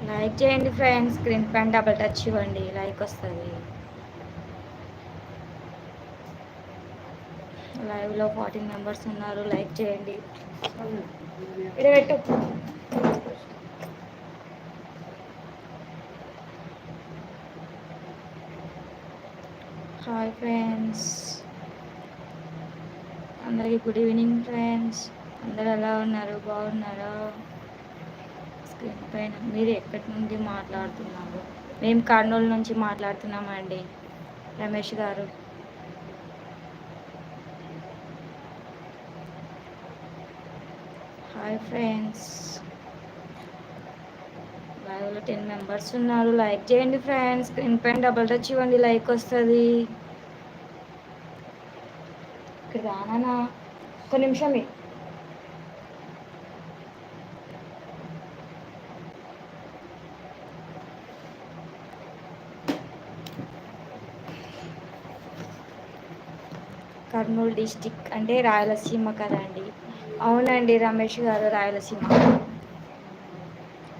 Like చేయండి friends, screen పైన double touch ఇవ్వండి, లైక్ వస్తుంది. లైవ్లో 14 మెంబర్స్ ఉన్నారు, లైక్ చేయండి. ఇడబెట్టు. హాయ్ ఫ్రెండ్స్, అందరికీ గుడ్ ఈవినింగ్ ఫ్రెండ్స్. అందరు ఎలా ఉన్నారు, బాగున్నారా? స్క్రీన్ పైన మీరు ఎక్కడి నుండి మాట్లాడుతున్నారు? మేము కర్నూలు నుంచి మాట్లాడుతున్నామండి, రమేష్ గారు. హాయ్ ఫ్రెండ్స్, లైవ్లో 10 మెంబర్స్ ఉన్నారు, లైక్ చేయండి ఫ్రెండ్స్. స్క్రీన్ పైన డబుల్ టచ్ ఇవ్వండి, లైక్ వస్తుంది. ఇక్కడ రానా ఒక నిమిషం. కర్నూలు డిస్టిక్ అంటే రాయలసీమ కదండి? అవునండి రమేష్ గారు, రాయలసీమ.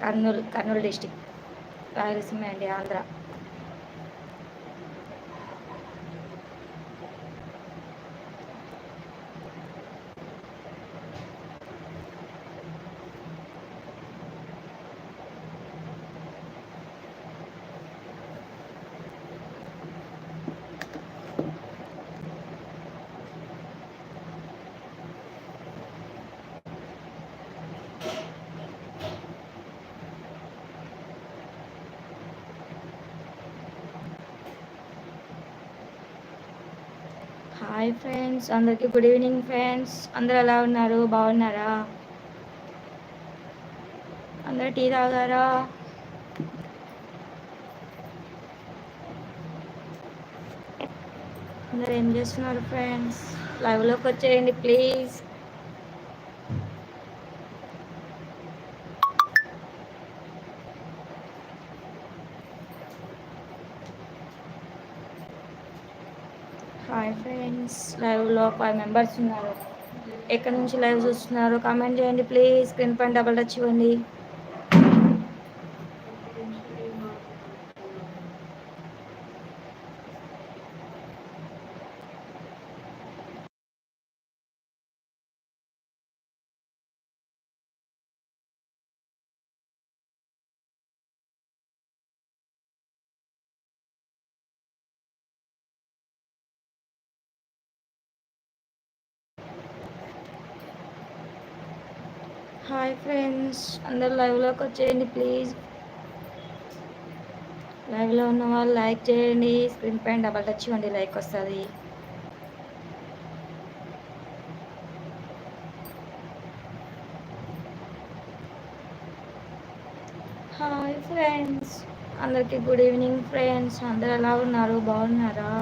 కర్నూలు డిస్టిక్ రాయలసీమ అండి, ఆంధ్ర. హాయ్ ఫ్రెండ్స్, అందరికీ గుడ్ ఈవినింగ్ ఫ్రెండ్స్. అందరు ఎలా ఉన్నారు, బాగున్నారా? అందరు టీ తాగారా? అందరు ఏం చేస్తున్నారు ఫ్రెండ్స్? లైవ్లోకి వచ్చేయండి ప్లీజ్. హాయ్ ఫ్రెండ్స్, లైవ్లో 5 మెంబర్స్ ఉన్నారు. ఎక్కడి నుంచి లైవ్ చూస్తున్నారు కామెంట్ చేయండి ప్లీజ్. స్క్రీన్ పైన డబుల్ టచ్ ఇవ్వండి. హాయ్ ఫ్రెండ్స్, అందరు లైవ్లోకి వచ్చేయండి ప్లీజ్. లైవ్లో ఉన్న వాళ్ళు లైక్ చేయండి. స్క్రీన్ పైన డబల్ టచ్ ఇవ్వండి, లైక్ వస్తుంది. హాయ్ ఫ్రెండ్స్, అందరికీ గుడ్ ఈవినింగ్ ఫ్రెండ్స్. అందరు ఎలా ఉన్నారు, బాగున్నారా?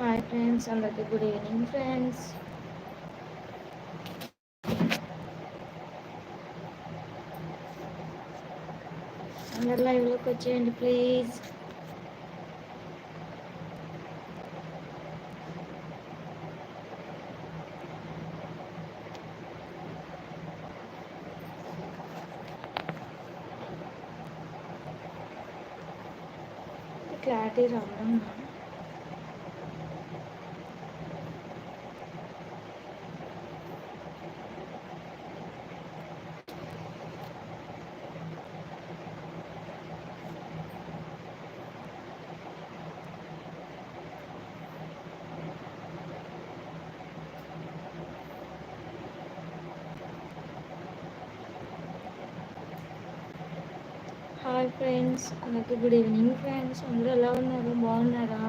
హాయ్ ఫ్రెండ్స్, అందరికీ గుడ్ ఈవినింగ్ ఫ్రెండ్స్. అందరు లైవ్లోకి వచ్చేయండి ప్లీజ్. క్లారిటీ రావడం హాయ్ ఫ్రెండ్స్, అందరికీ గుడ్ ఈవినింగ్ ఫ్రెండ్స్. అందరూ ఎలా ఉన్నారు, బాగున్నారా?